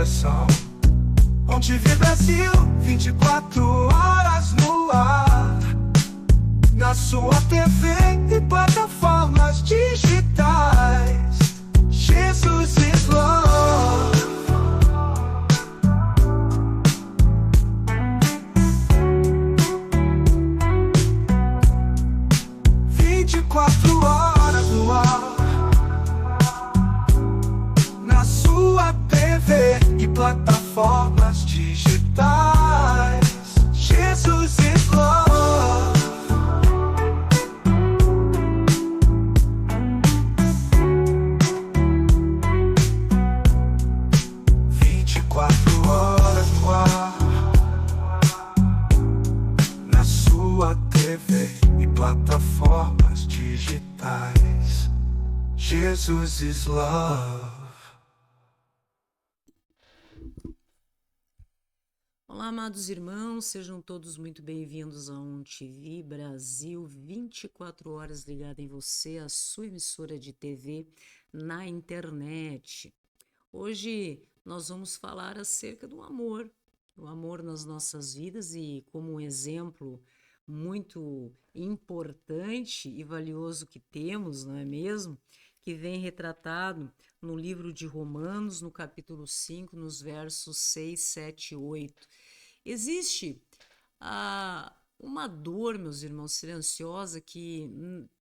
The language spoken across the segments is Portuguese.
coração. Bom TV Brasil, 24 horas no ar, na sua TV e plataformas digitais. Jesus is Love. Quatro horas no ar, na sua TV e plataformas digitais. Jesus is Love. Vinte e quatro horas no ar, na sua TV e plataformas digitais. Jesus is Love. Olá, amados irmãos, sejam todos muito bem-vindos a TV Brasil, 24 horas ligada em você, a sua emissora de TV na internet. Hoje nós vamos falar acerca do amor, o amor nas nossas vidas e como um exemplo muito importante e valioso que temos, não é mesmo? Que vem retratado no livro de Romanos, no capítulo 5, nos versos 6, 7 e 8. Existe uma dor, meus irmãos, silenciosa que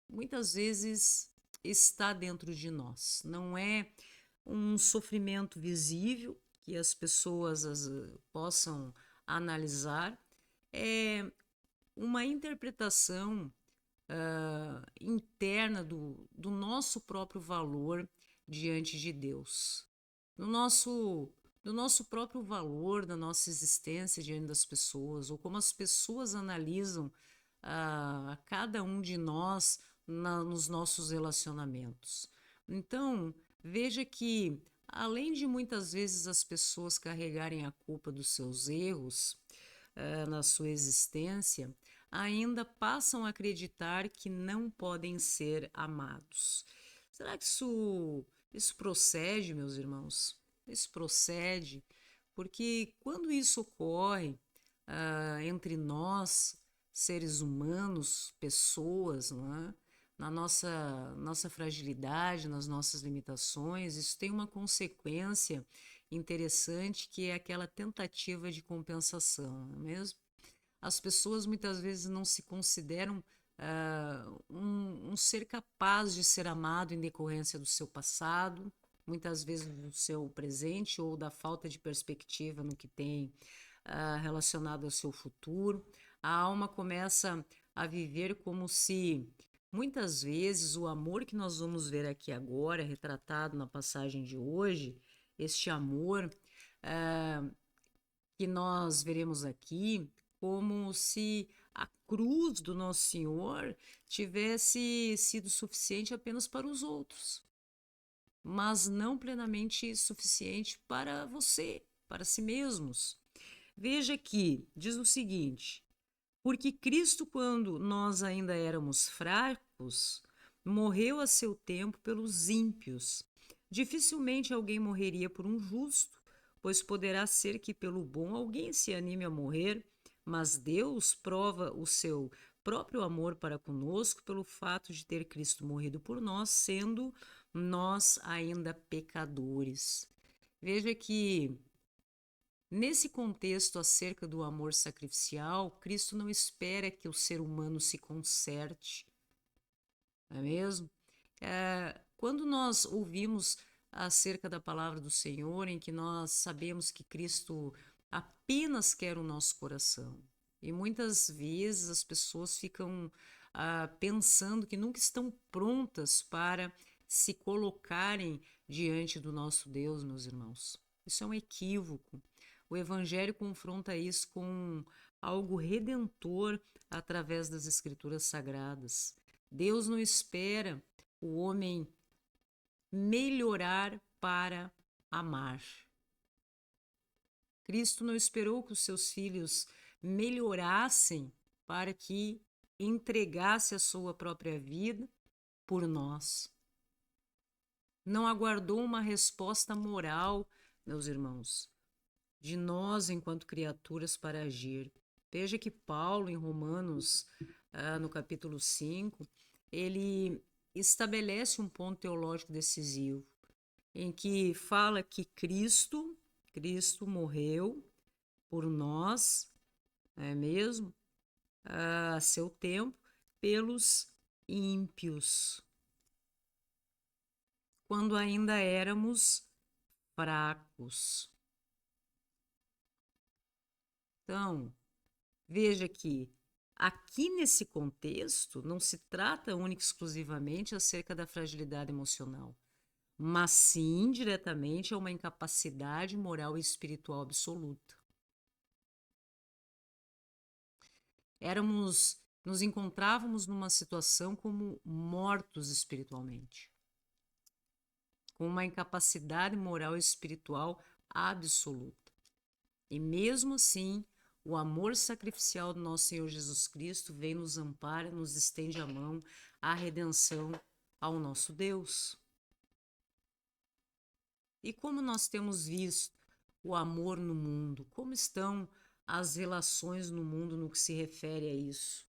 muitas vezes está dentro de nós. Não é um sofrimento visível que as pessoas possam analisar, é uma interpretação interna do nosso próprio valor diante de Deus, do nosso próprio valor, da nossa existência diante das pessoas, ou como as pessoas analisam a cada um de nós nos nossos relacionamentos. Então, veja que, além de muitas vezes as pessoas carregarem a culpa dos seus erros na sua existência, ainda passam a acreditar que não podem ser amados. Será que isso procede, meus irmãos? Isso procede porque quando isso ocorre entre nós, seres humanos, pessoas, não é? Na nossa fragilidade, nas nossas limitações, isso tem uma consequência interessante que é aquela tentativa de compensação, não é mesmo? As pessoas muitas vezes não se consideram um ser capaz de ser amado em decorrência do seu passado, muitas vezes do seu presente ou da falta de perspectiva no que tem relacionado ao seu futuro. A alma começa a viver como se, muitas vezes, o amor que nós vamos ver aqui agora, retratado na passagem de hoje, este amor que nós veremos aqui, como se a cruz do Nosso Senhor tivesse sido suficiente apenas para os outros, mas não plenamente suficiente para você, para si mesmos. Veja que diz o seguinte: porque Cristo, quando nós ainda éramos fracos, morreu a seu tempo pelos ímpios. Dificilmente alguém morreria por um justo, pois poderá ser que pelo bom alguém se anime a morrer, mas Deus prova o seu próprio amor para conosco pelo fato de ter Cristo morrido por nós, sendo nós ainda pecadores. Veja que, nesse contexto acerca do amor sacrificial, Cristo não espera que o ser humano se conserte, não é mesmo? Quando nós ouvimos acerca da palavra do Senhor, em que nós sabemos que Cristo apenas quer o nosso coração, e muitas vezes as pessoas ficam pensando que nunca estão prontas para se colocarem diante do nosso Deus, meus irmãos. Isso é um equívoco. O Evangelho confronta isso com algo redentor através das Escrituras Sagradas. Deus não espera o homem melhorar para amar. Cristo não esperou que os seus filhos melhorassem para que entregasse a sua própria vida por nós. Não aguardou uma resposta moral, meus irmãos, de nós enquanto criaturas para agir. Veja que Paulo, em Romanos, no capítulo 5, ele estabelece um ponto teológico decisivo, em que fala que Cristo morreu por nós, não é mesmo? A seu tempo, pelos ímpios, quando ainda éramos fracos. Então, veja que aqui nesse contexto não se trata única e exclusivamente acerca da fragilidade emocional, mas sim diretamente a uma incapacidade moral e espiritual absoluta. Nos encontrávamos numa situação como mortos espiritualmente, com uma incapacidade moral e espiritual absoluta. E mesmo assim, o amor sacrificial do nosso Senhor Jesus Cristo vem nos ampara, nos estende a mão, a redenção ao nosso Deus. E como nós temos visto o amor no mundo? Como estão as relações no mundo no que se refere a isso?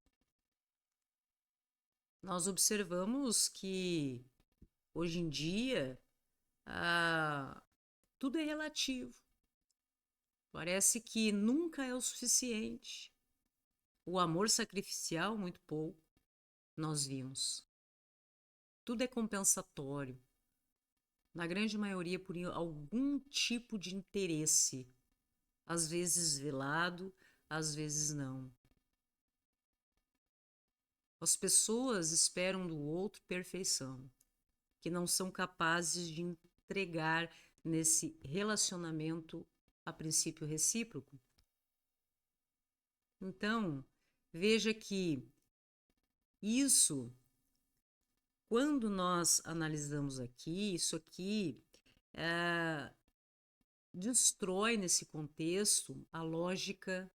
Nós observamos que hoje em dia tudo é relativo. Parece que nunca é o suficiente. O amor sacrificial, muito pouco, nós vimos. Tudo é compensatório. Na grande maioria, por algum tipo de interesse. Às vezes velado, às vezes não. As pessoas esperam do outro perfeição, que não são capazes de entregar nesse relacionamento a princípio recíproco. Então, veja que isso, quando nós analisamos aqui, isso aqui destrói nesse contexto a lógica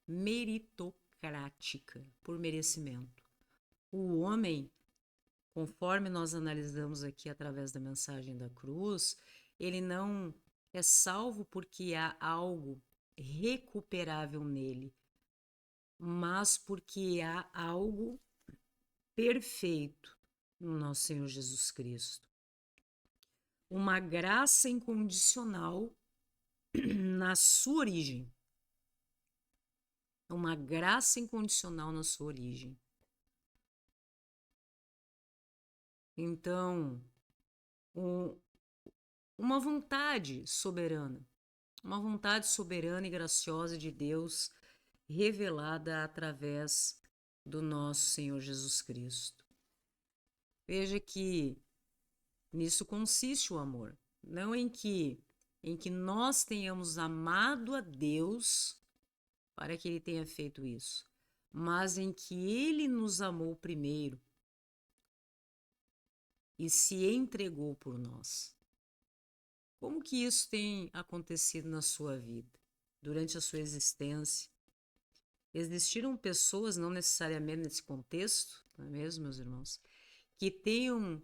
meritocrática por merecimento. O homem, conforme nós analisamos aqui através da mensagem da cruz, ele não é salvo porque há algo recuperável nele, mas porque há algo perfeito no nosso Senhor Jesus Cristo. Uma graça incondicional na sua origem. Uma graça incondicional na sua origem. Então, uma vontade soberana e graciosa de Deus revelada através do nosso Senhor Jesus Cristo. Veja que nisso consiste o amor, não em que nós tenhamos amado a Deus para que Ele tenha feito isso, mas em que Ele nos amou primeiro e se entregou por nós. Como que isso tem acontecido na sua vida, durante a sua existência? Existiram pessoas, não necessariamente nesse contexto, não é mesmo, meus irmãos, que tenham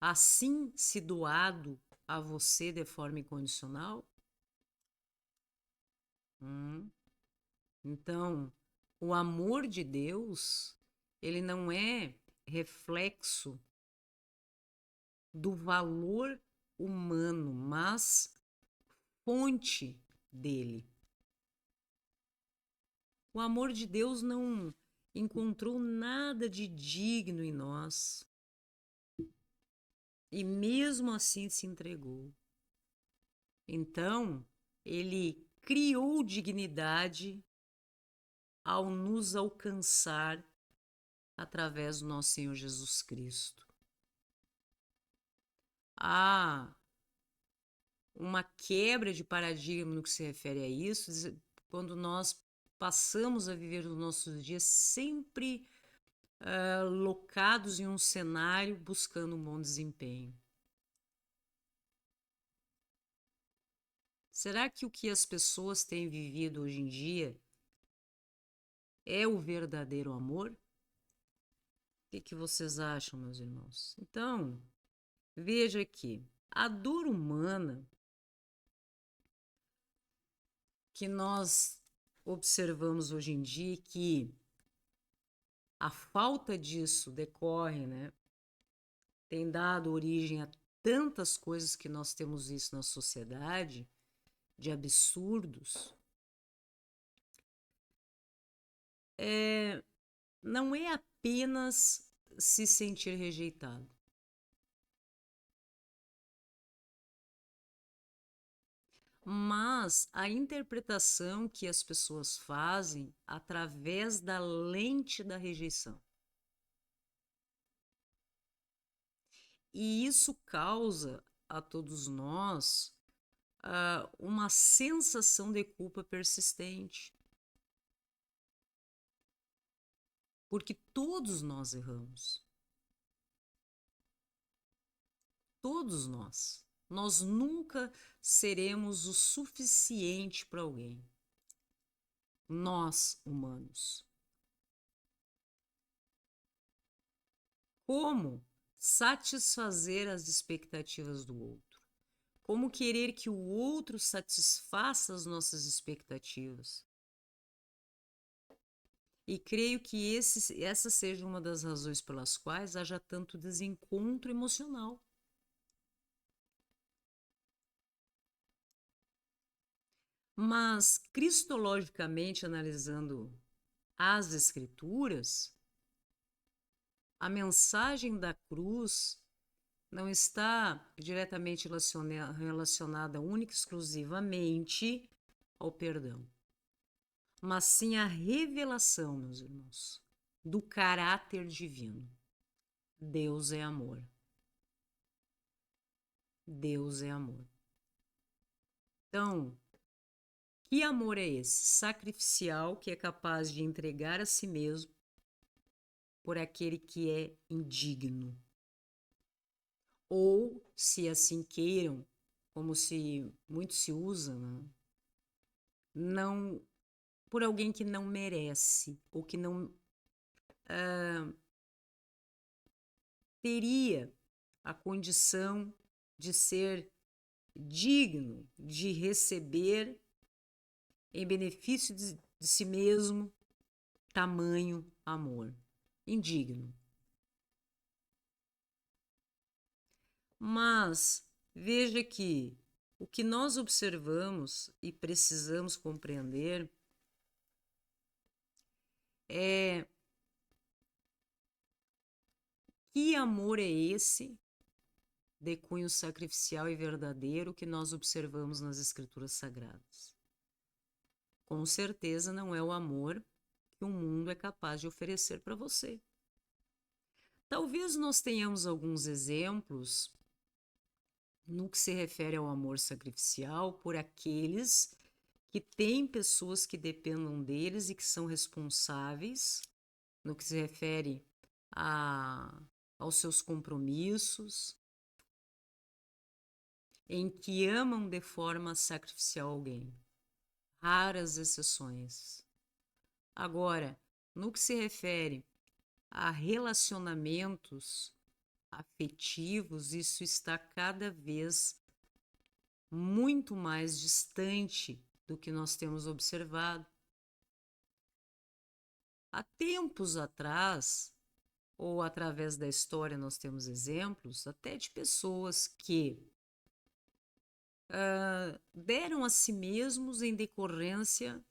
assim se doado a você de forma incondicional? Então, o amor de Deus, ele não é reflexo do valor humano, mas fonte dele. O amor de Deus não encontrou nada de digno em nós e mesmo assim se entregou. Então, ele criou dignidade ao nos alcançar através do nosso Senhor Jesus Cristo. Há uma quebra de paradigma no que se refere a isso, quando nós passamos a viver os nossos dias sempre locados em um cenário buscando um bom desempenho. Será que o que as pessoas têm vivido hoje em dia é o verdadeiro amor? O que vocês acham, meus irmãos? Então, veja aqui, a dor humana que nós observamos hoje em dia que a falta disso decorre, né, tem dado origem a tantas coisas que nós temos visto na sociedade, de absurdos, não é apenas se sentir rejeitado, mas a interpretação que as pessoas fazem através da lente da rejeição. E isso causa a todos nós uma sensação de culpa persistente. Porque todos nós erramos. Todos nós. Nós nunca seremos o suficiente para alguém. Nós, humanos. Como satisfazer as expectativas do outro? Como querer que o outro satisfaça as nossas expectativas? E creio que essa seja uma das razões pelas quais haja tanto desencontro emocional. Mas, cristologicamente analisando as Escrituras, a mensagem da cruz não está diretamente relacionada única e exclusivamente ao perdão, mas sim à revelação, meus irmãos, do caráter divino. Deus é amor. Deus é amor. Então, que amor é esse? Sacrificial, que é capaz de entregar a si mesmo por aquele que é indigno. Ou, se assim queiram, como se muito se usa, né? Não, por alguém que não merece, ou que não teria a condição de ser digno de receber em benefício de si mesmo tamanho amor. Indigno. Mas veja que o que nós observamos e precisamos compreender é que amor é esse de cunho sacrificial e verdadeiro que nós observamos nas Escrituras Sagradas. Com certeza não é o amor que o mundo é capaz de oferecer para você. Talvez nós tenhamos alguns exemplos no que se refere ao amor sacrificial por aqueles que têm pessoas que dependam deles e que são responsáveis no que se refere aos seus compromissos, em que amam de forma sacrificial alguém. Raras exceções. Agora, no que se refere a relacionamentos afetivos, isso está cada vez muito mais distante do que nós temos observado. Há tempos atrás, ou através da história, nós temos exemplos até de pessoas que deram a si mesmos em decorrência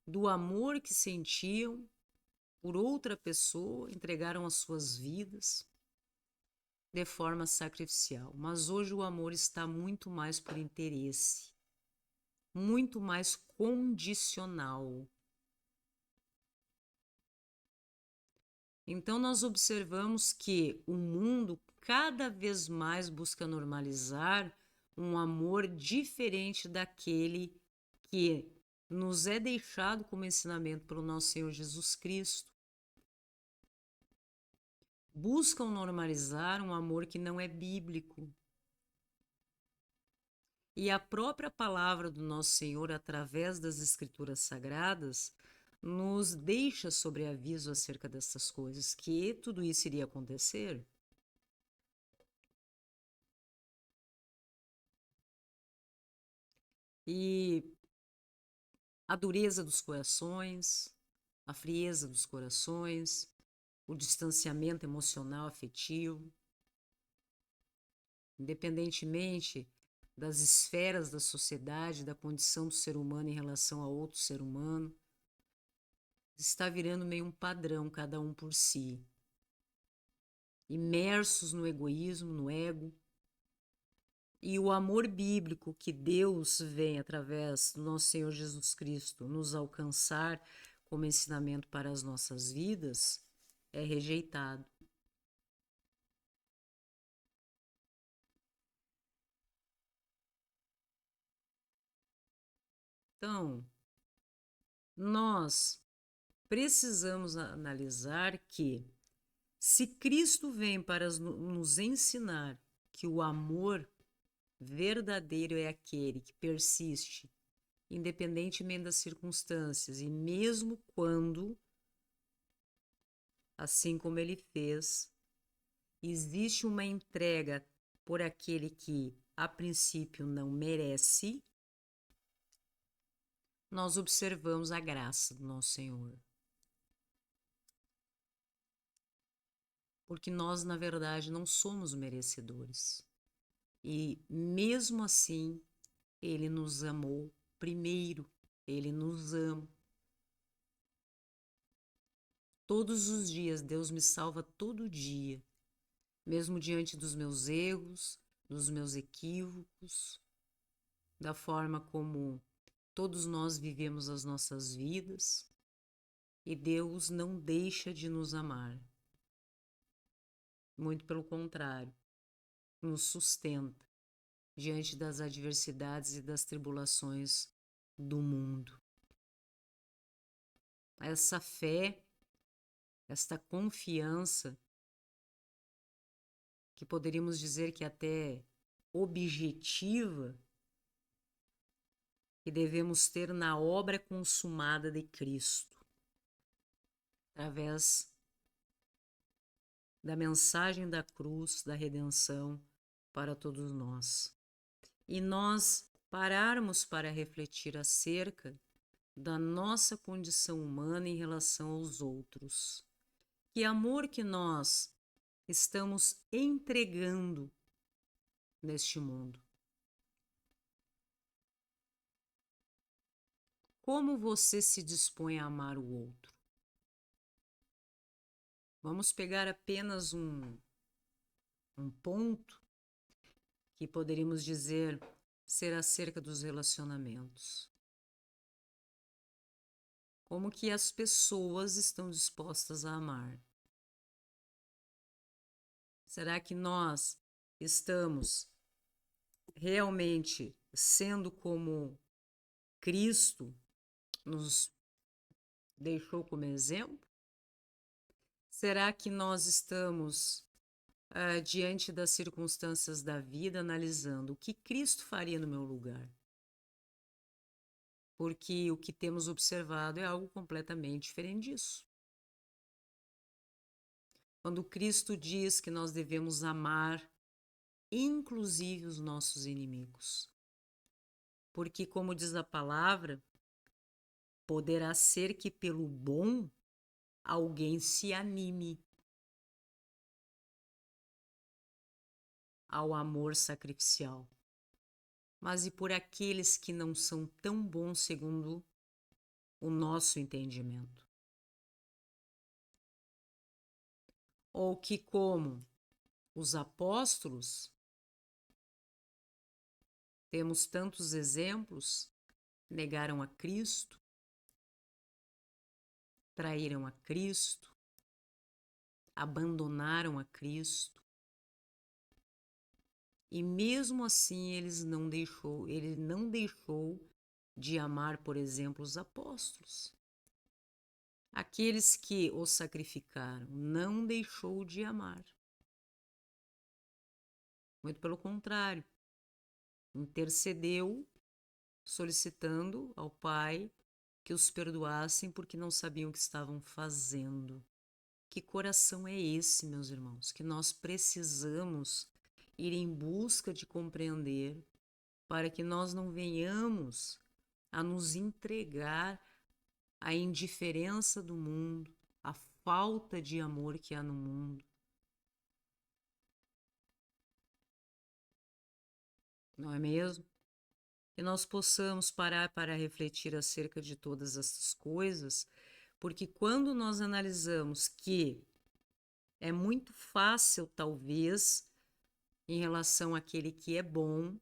do amor que sentiam por outra pessoa, entregaram as suas vidas de forma sacrificial. Mas hoje o amor está muito mais por interesse, muito mais condicional. Então nós observamos que o mundo cada vez mais busca normalizar um amor diferente daquele que nos é deixado como ensinamento pelo nosso Senhor Jesus Cristo. Buscam normalizar um amor que não é bíblico. E a própria palavra do nosso Senhor, através das Escrituras Sagradas, nos deixa sobre aviso acerca dessas coisas, que tudo isso iria acontecer. E a dureza dos corações, a frieza dos corações, o distanciamento emocional afetivo, independentemente das esferas da sociedade, da condição do ser humano em relação a outro ser humano, está virando meio um padrão, cada um por si, imersos no egoísmo, no ego. E o amor bíblico que Deus vem, através do nosso Senhor Jesus Cristo, nos alcançar como ensinamento para as nossas vidas, é rejeitado. Então, nós precisamos analisar que, se Cristo vem para nos ensinar que o amor verdadeiro é aquele que persiste, independentemente das circunstâncias, e mesmo quando, assim como ele fez, existe uma entrega por aquele que, a princípio, não merece, nós observamos a graça do nosso Senhor. Porque nós, na verdade, não somos merecedores. E mesmo assim, ele nos amou primeiro, ele nos ama. Todos os dias, Deus me salva todo dia, mesmo diante dos meus erros, dos meus equívocos, da forma como todos nós vivemos as nossas vidas, e Deus não deixa de nos amar. Muito pelo contrário, nos sustenta diante das adversidades e das tribulações do mundo. Essa fé, esta confiança, que poderíamos dizer que até objetiva, que devemos ter na obra consumada de Cristo, através da mensagem da cruz, da redenção para todos nós. E nós pararmos para refletir acerca da nossa condição humana em relação aos outros. Que amor que nós estamos entregando neste mundo. Como você se dispõe a amar o outro? Vamos pegar apenas um ponto que poderíamos dizer ser acerca dos relacionamentos. Como que as pessoas estão dispostas a amar? Será que nós estamos realmente sendo como Cristo nos deixou como exemplo? Será que nós estamos diante das circunstâncias da vida analisando o que Cristo faria no meu lugar? Porque o que temos observado é algo completamente diferente disso. Quando Cristo diz que nós devemos amar, inclusive os nossos inimigos. Porque, como diz a palavra, poderá ser que pelo bom alguém se anime ao amor sacrificial. Mas e por aqueles que não são tão bons segundo o nosso entendimento? Ou que, como os apóstolos, temos tantos exemplos, negaram a Cristo, traíram a Cristo, abandonaram a Cristo, e mesmo assim ele não deixou de amar, por exemplo, os apóstolos. Aqueles que o sacrificaram, não deixou de amar. Muito pelo contrário, intercedeu, solicitando ao Pai que os perdoassem porque não sabiam o que estavam fazendo. Que coração é esse, meus irmãos, que nós precisamos ir em busca de compreender para que nós não venhamos a nos entregar à indiferença do mundo, à falta de amor que há no mundo. Não é mesmo? Que nós possamos parar para refletir acerca de todas essas coisas, porque quando nós analisamos que é muito fácil, talvez, em relação àquele que é bom,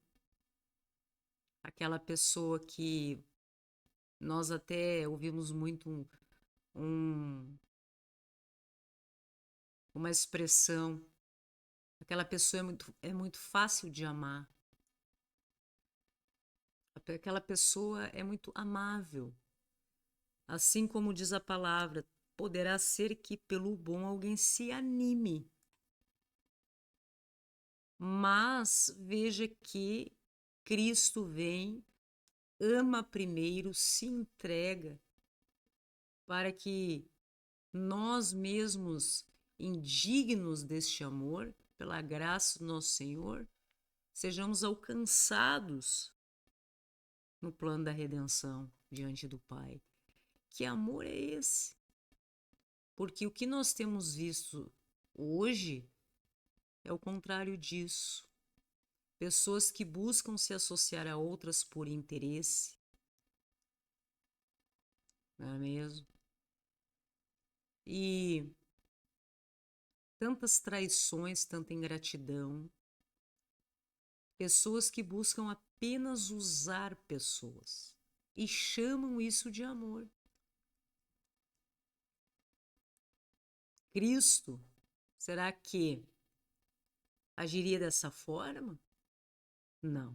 aquela pessoa que nós até ouvimos muito um- uma expressão, aquela pessoa é muito fácil de amar, aquela pessoa é muito amável. Assim como diz a palavra, poderá ser que pelo bom alguém se anime. Mas veja que Cristo vem, ama primeiro, se entrega para que nós mesmos, indignos deste amor, pela graça do nosso Senhor, sejamos alcançados no plano da redenção diante do Pai. Que amor é esse? Porque o que nós temos visto hoje é o contrário disso. Pessoas que buscam se associar a outras por interesse, não é mesmo? E tantas traições, tanta ingratidão. Pessoas que buscam apenas usar pessoas e chamam isso de amor. Cristo, será que agiria dessa forma? Não.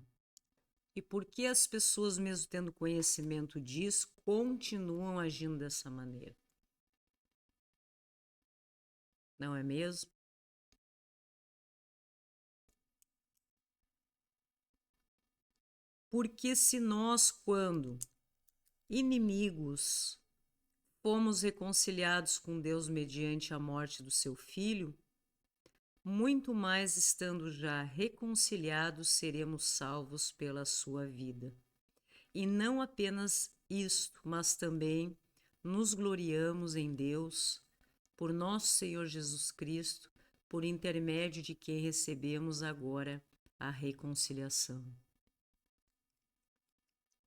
E por que as pessoas, mesmo tendo conhecimento disso, continuam agindo dessa maneira? Não é mesmo? Porque se nós, quando inimigos, fomos reconciliados com Deus mediante a morte do seu Filho, muito mais estando já reconciliados, seremos salvos pela sua vida. E não apenas isto, mas também nos gloriamos em Deus, por nosso Senhor Jesus Cristo, por intermédio de quem recebemos agora a reconciliação.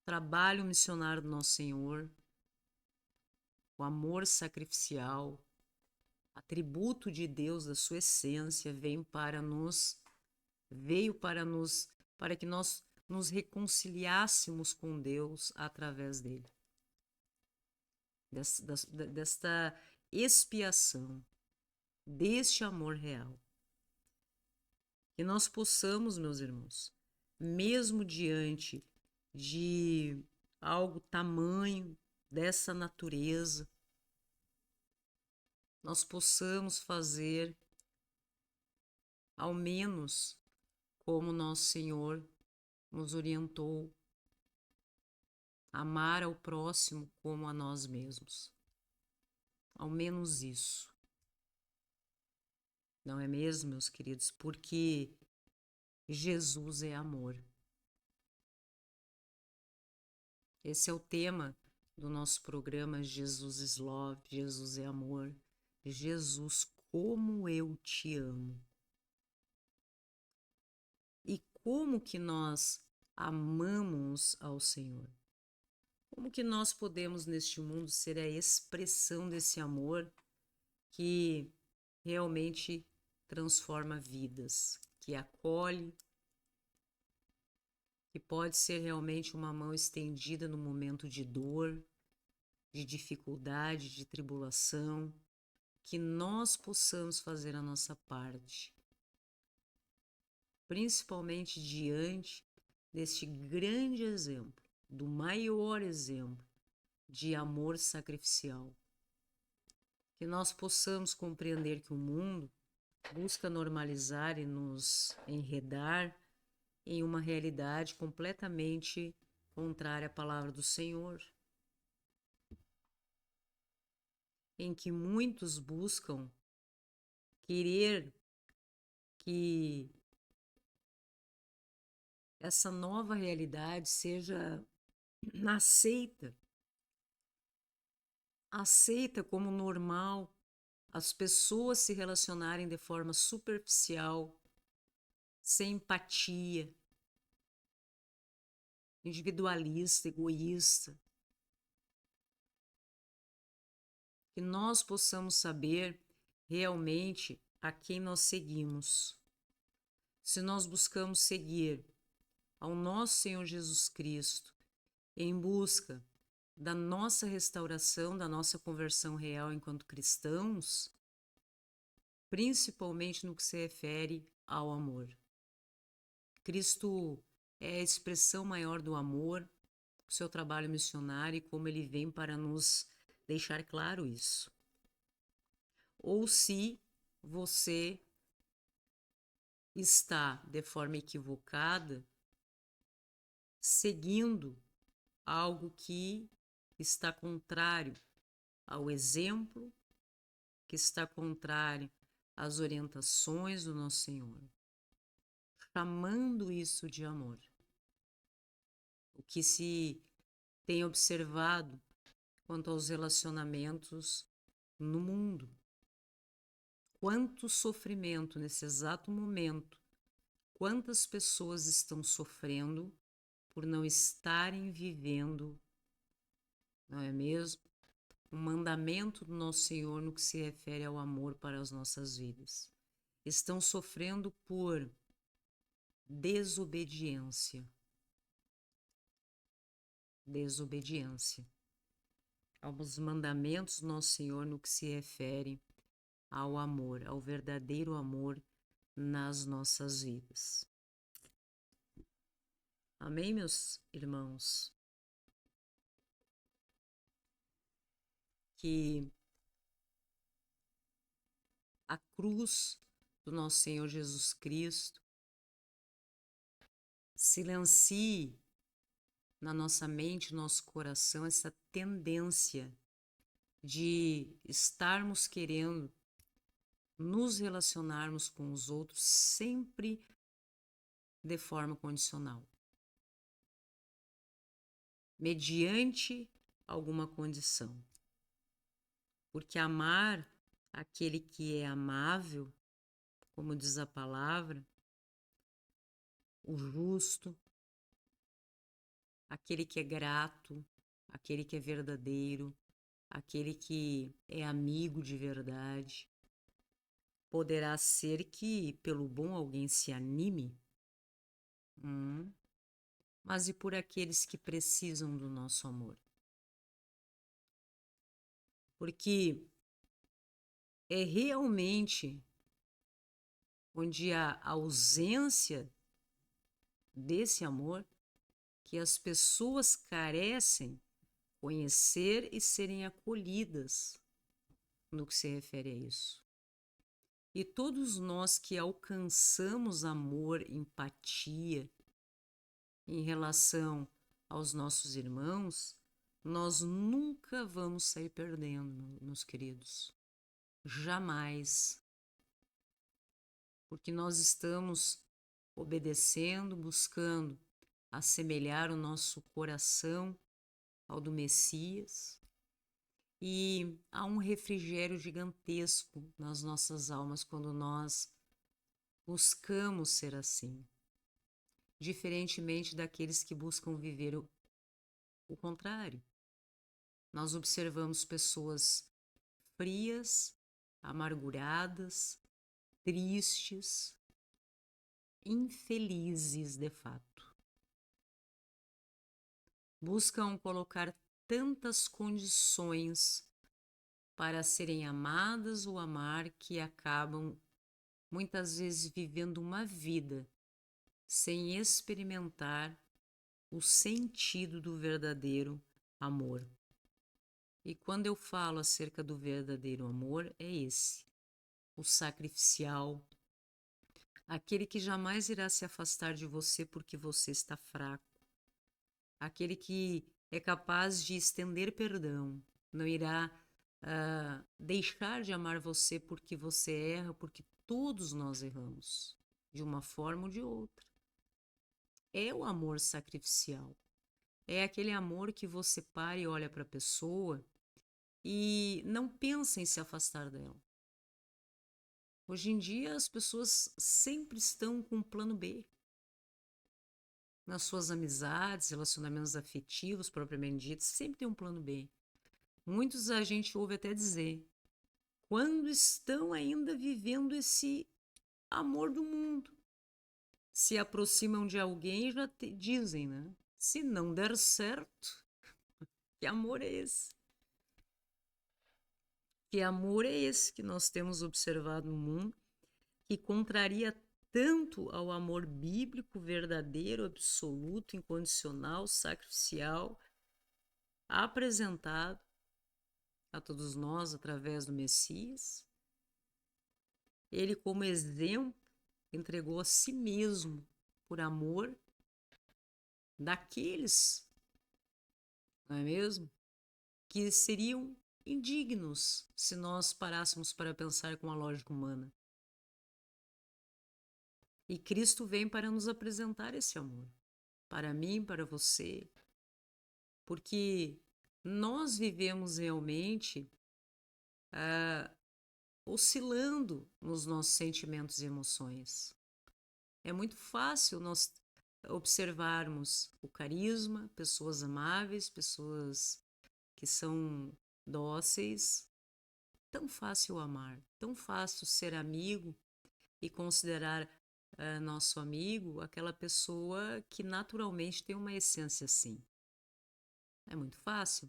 Trabalho missionário do nosso Senhor, o amor sacrificial, atributo de Deus, da sua essência, para que nós nos reconciliássemos com Deus através dele. Desta expiação, deste amor real. Que nós possamos, meus irmãos, mesmo diante de algo tamanho dessa natureza, nós possamos fazer ao menos como nosso Senhor nos orientou, amar ao próximo como a nós mesmos. Ao menos isso. Não é mesmo, meus queridos? Porque Jesus é amor. Esse é o tema do nosso programa Jesus is Love, Jesus é amor. Jesus, como eu te amo. E como que nós amamos ao Senhor? Como que nós podemos neste mundo ser a expressão desse amor que realmente transforma vidas, que acolhe, que pode ser realmente uma mão estendida no momento de dor, de dificuldade, de tribulação, que nós possamos fazer a nossa parte, principalmente diante deste grande exemplo, do maior exemplo de amor sacrificial. Que nós possamos compreender que o mundo busca normalizar e nos enredar em uma realidade completamente contrária à palavra do Senhor, em que muitos buscam querer que essa nova realidade seja aceita, aceita como normal as pessoas se relacionarem de forma superficial, sem empatia, individualista, egoísta. Que nós possamos saber realmente a quem nós seguimos. Se nós buscamos seguir ao nosso Senhor Jesus Cristo em busca da nossa restauração, da nossa conversão real enquanto cristãos, principalmente no que se refere ao amor. Cristo é a expressão maior do amor, o seu trabalho missionário e como ele vem para nos deixar claro isso. Ou se você está de forma equivocada seguindo algo que está contrário ao exemplo, que está contrário às orientações do nosso Senhor, chamando isso de amor. O que se tem observado quanto aos relacionamentos no mundo. Quanto sofrimento nesse exato momento, quantas pessoas estão sofrendo por não estarem vivendo, não é mesmo? O mandamento do nosso Senhor no que se refere ao amor para as nossas vidas. Estão sofrendo por desobediência. Desobediência aos mandamentos do nosso Senhor no que se refere ao amor, ao verdadeiro amor nas nossas vidas. Amém, meus irmãos? Que a cruz do nosso Senhor Jesus Cristo silencie na nossa mente, no nosso coração, essa tendência de estarmos querendo nos relacionarmos com os outros sempre de forma condicional, mediante alguma condição. Porque amar aquele que é amável, como diz a palavra, o justo, aquele que é grato, aquele que é verdadeiro, aquele que é amigo de verdade. Poderá ser que pelo bom alguém se anime, mas e por aqueles que precisam do nosso amor? Porque é realmente onde há ausência desse amor que as pessoas carecem conhecer e serem acolhidas no que se refere a isso. E todos nós que alcançamos amor, empatia em relação aos nossos irmãos, nós nunca vamos sair perdendo, meus queridos. Jamais. Porque nós estamos obedecendo, buscando assemelhar o nosso coração ao do Messias, e há um refrigério gigantesco nas nossas almas quando nós buscamos ser assim, diferentemente daqueles que buscam viver o contrário. Nós observamos pessoas frias, amarguradas, tristes, infelizes de fato. Buscam colocar tantas condições para serem amadas ou amar que acabam muitas vezes vivendo uma vida sem experimentar o sentido do verdadeiro amor. E quando eu falo acerca do verdadeiro amor, é esse, o sacrificial, aquele que jamais irá se afastar de você porque você está fraco, aquele que é capaz de estender perdão, não irá deixar de amar você porque você erra, porque todos nós erramos, de uma forma ou de outra. É o amor sacrificial. É aquele amor que você para e olha para a pessoa e não pensa em se afastar dela. Hoje em dia, as pessoas sempre estão com um plano B. Nas suas amizades, relacionamentos afetivos, propriamente ditos, sempre tem um plano B. Muitos a gente ouve até dizer, quando estão ainda vivendo esse amor do mundo, se aproximam de alguém e já dizem, né? Se não der certo, que amor é esse? Que amor é esse que nós temos observado no mundo, que contraria tanto ao amor bíblico, verdadeiro, absoluto, incondicional, sacrificial, apresentado a todos nós através do Messias? Ele, como exemplo, entregou a si mesmo por amor daqueles, não é mesmo? Que seriam indignos se nós parássemos para pensar com a lógica humana. E Cristo vem para nos apresentar esse amor, para mim, para você, porque nós vivemos realmente oscilando nos nossos sentimentos e emoções. É muito fácil nós observarmos o carisma, pessoas amáveis, pessoas que são dóceis. Tão fácil amar, tão fácil ser amigo e considerar nosso amigo aquela pessoa que naturalmente tem uma essência assim. É muito fácil,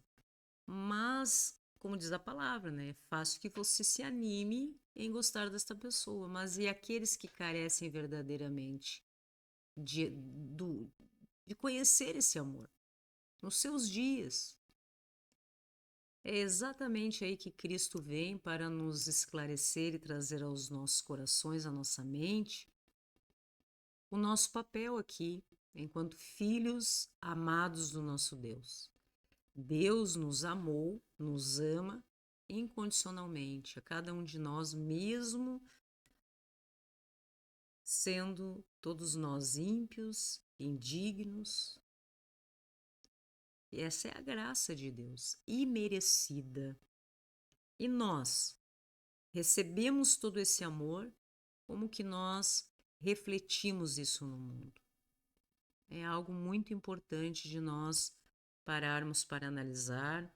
mas, como diz a palavra, né? É fácil que você se anime em gostar desta pessoa, mas e aqueles que carecem verdadeiramente de conhecer esse amor nos seus dias? É exatamente aí que Cristo vem para nos esclarecer e trazer aos nossos corações, à nossa mente, o nosso papel aqui, enquanto filhos amados do nosso Deus. Deus nos amou, nos ama incondicionalmente, a cada um de nós, mesmo sendo todos nós ímpios, indignos. E essa é a graça de Deus, imerecida. E nós recebemos todo esse amor, como que nós refletimos isso no mundo? É algo muito importante de nós pararmos para analisar,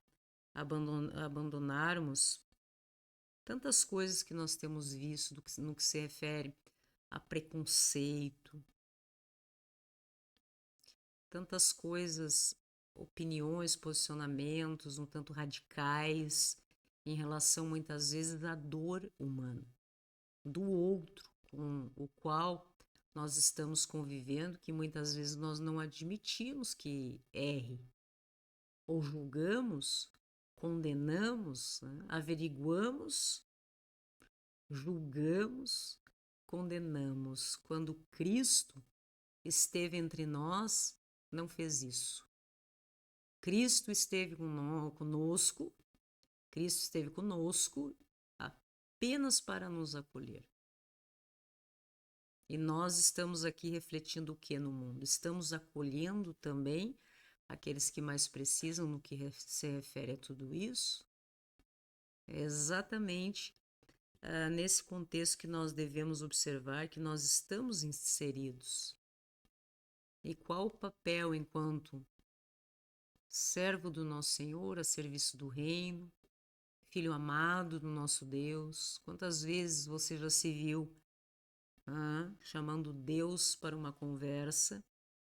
abandonarmos tantas coisas que nós temos visto no que se refere a preconceito, tantas coisas, opiniões, posicionamentos um tanto radicais em relação muitas vezes à dor humana, do outro com o qual nós estamos convivendo, que muitas vezes nós não admitimos que erre, ou julgamos, condenamos, né? Averiguamos, julgamos, condenamos. Quando Cristo esteve entre nós, não fez isso. Cristo esteve conosco, Cristo esteve conosco apenas para nos acolher. E nós estamos aqui refletindo o que no mundo? Estamos acolhendo também aqueles que mais precisam no que se refere a tudo isso? É exatamente nesse contexto que nós devemos observar que nós estamos inseridos. E qual o papel enquanto servo do nosso Senhor, a serviço do reino, filho amado do nosso Deus? Quantas vezes você já se viu chamando Deus para uma conversa,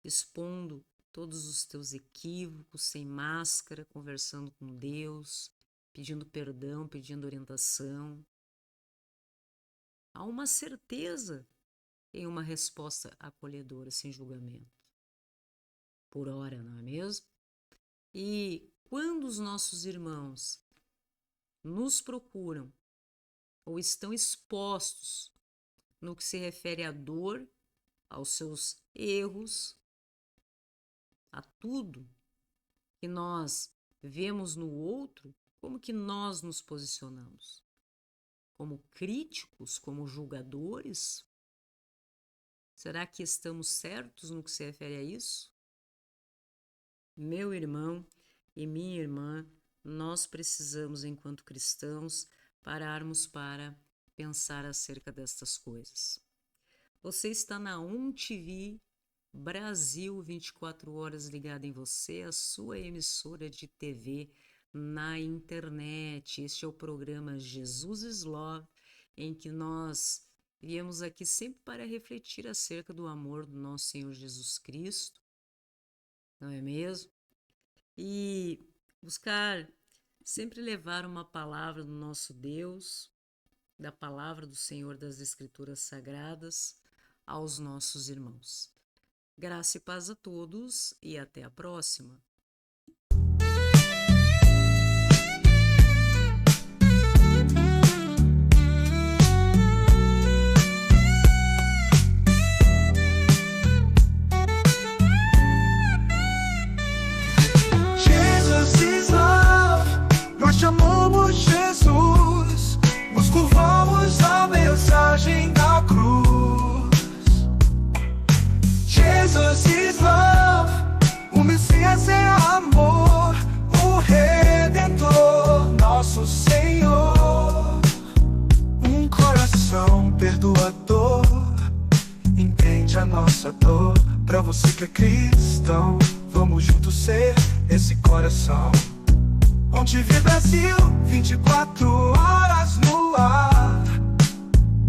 expondo todos os teus equívocos, sem máscara, conversando com Deus, pedindo perdão, pedindo orientação? Há uma certeza em uma resposta acolhedora, sem julgamento. Por hora, não é mesmo? E quando os nossos irmãos nos procuram ou estão expostos no que se refere à dor, aos seus erros, a tudo que nós vemos no outro, como que nós nos posicionamos? Como críticos, como julgadores? Será que estamos certos no que se refere a isso? Meu irmão e minha irmã, nós precisamos, enquanto cristãos, pararmos para pensar acerca destas coisas. Você está na TV Brasil 24 horas ligada em você, a sua emissora de TV na internet. Este é o programa Jesus is Love, em que nós viemos aqui sempre para refletir acerca do amor do nosso Senhor Jesus Cristo, não é mesmo? E buscar sempre levar uma palavra do nosso Deus, da palavra do Senhor das Escrituras Sagradas aos nossos irmãos. Graça e paz a todos e até a próxima. Jesus is love. Nós chamamos Jesus, nos curvamos à mensagem da cruz. Jesus is love. O Messias é amor, o Redentor, nosso Senhor. Um coração perdoador entende a nossa dor. Pra você que é cristão, vamos juntos ser esse coração. TV Brasil, 24 horas no ar,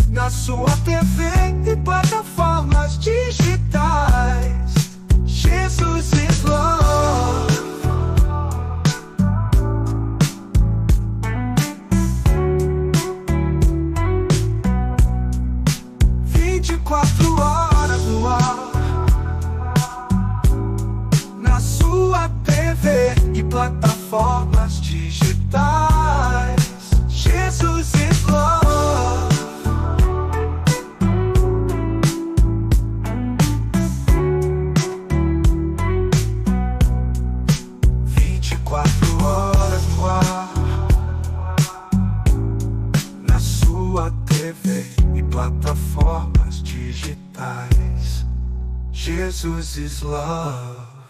na sua TV e plataformas digitais. Jesus is love. Quatro horas no ar, na sua TV e plataformas digitais. Jesus is love. Quatro horas no ar, na sua TV e plataformas digitais. Jesus is love.